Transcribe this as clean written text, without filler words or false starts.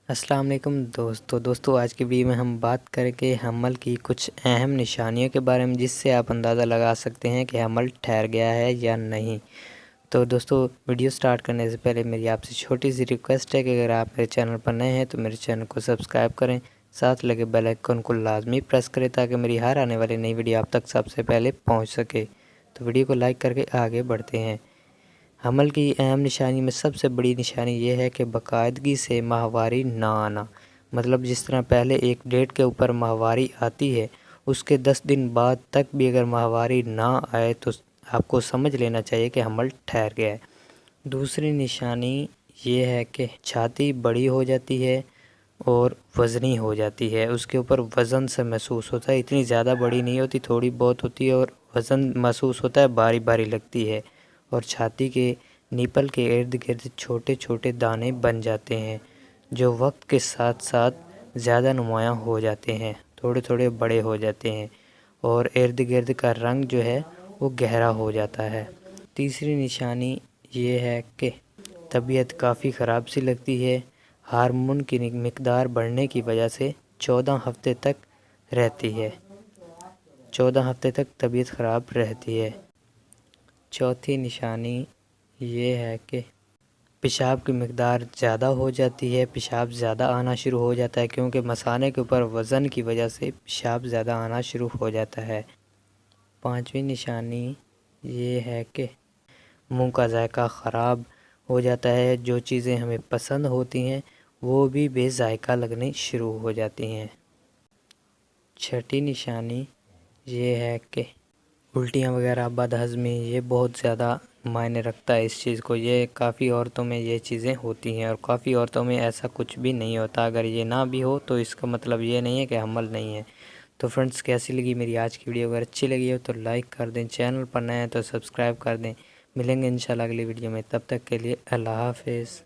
السلام علیکم دوستو آج کی ویڈیو میں ہم بات کریں کہ حمل کی کچھ اہم نشانیوں کے بارے میں، جس سے آپ اندازہ لگا سکتے ہیں کہ حمل ٹھہر گیا ہے یا نہیں۔ تو دوستو ویڈیو سٹارٹ کرنے سے پہلے میری آپ سے چھوٹی سی ریکویسٹ ہے کہ اگر آپ میرے چینل پر نئے ہیں تو میرے چینل کو سبسکرائب کریں، ساتھ لگے بیل آئیکن کو لازمی پریس کریں تاکہ میری ہر آنے والی نئی ویڈیو آپ تک سب سے پہلے پہنچ سکے۔ تو ویڈیو کو لائک کر کے آگے بڑھتے ہیں۔ حمل کی اہم نشانی میں سب سے بڑی نشانی یہ ہے کہ باقاعدگی سے ماہواری نہ آنا، مطلب جس طرح پہلے ایک ڈیٹ کے اوپر ماہواری آتی ہے، اس کے 10 دن بعد تک بھی اگر ماہواری نہ آئے تو آپ کو سمجھ لینا چاہیے کہ حمل ٹھہر گیا ہے۔ دوسری نشانی یہ ہے کہ چھاتی بڑی ہو جاتی ہے اور وزنی ہو جاتی ہے، اس کے اوپر وزن سے محسوس ہوتا ہے، اتنی زیادہ بڑی نہیں ہوتی، تھوڑی بہت ہوتی ہے اور وزن محسوس ہوتا ہے، باری باری لگتی ہے، اور چھاتی کے نیپل کے ارد گرد چھوٹے چھوٹے دانے بن جاتے ہیں جو وقت کے ساتھ ساتھ زیادہ نمایاں ہو جاتے ہیں، تھوڑے تھوڑے بڑے ہو جاتے ہیں، اور ارد گرد کا رنگ جو ہے وہ گہرا ہو جاتا ہے۔ تیسری نشانی یہ ہے کہ طبیعت کافی خراب سی لگتی ہے، ہارمون کی مقدار بڑھنے کی وجہ سے 14 ہفتے تک رہتی ہے، 14 ہفتے تک طبیعت خراب رہتی ہے۔ چوتھی نشانی یہ ہے کہ پیشاب کی مقدار زیادہ ہو جاتی ہے، پیشاب زیادہ آنا شروع ہو جاتا ہے، کیونکہ مثانے کے اوپر وزن کی وجہ سے پیشاب زیادہ آنا شروع ہو جاتا ہے۔ پانچویں نشانی یہ ہے کہ منہ کا ذائقہ خراب ہو جاتا ہے، جو چیزیں ہمیں پسند ہوتی ہیں وہ بھی بے ذائقہ لگنی شروع ہو جاتی ہیں۔ چھٹی نشانی یہ ہے کہ الٹیاں وغیرہ، بد ہضمی، یہ بہت زیادہ معنی رکھتا ہے اس چیز کو، یہ کافی عورتوں میں یہ چیزیں ہوتی ہیں، اور کافی عورتوں میں ایسا کچھ بھی نہیں ہوتا۔ اگر یہ نہ بھی ہو تو اس کا مطلب یہ نہیں ہے کہ حمل نہیں ہے۔ تو فرنڈز، کیسی لگی میری آج کی ویڈیو؟ اگر اچھی لگی ہو تو لائک کر دیں، چینل پر نئے ہیں تو سبسکرائب کر دیں۔ ملیں گے انشاءاللہ اگلی ویڈیو میں، تب تک کے لیے اللہ حافظ۔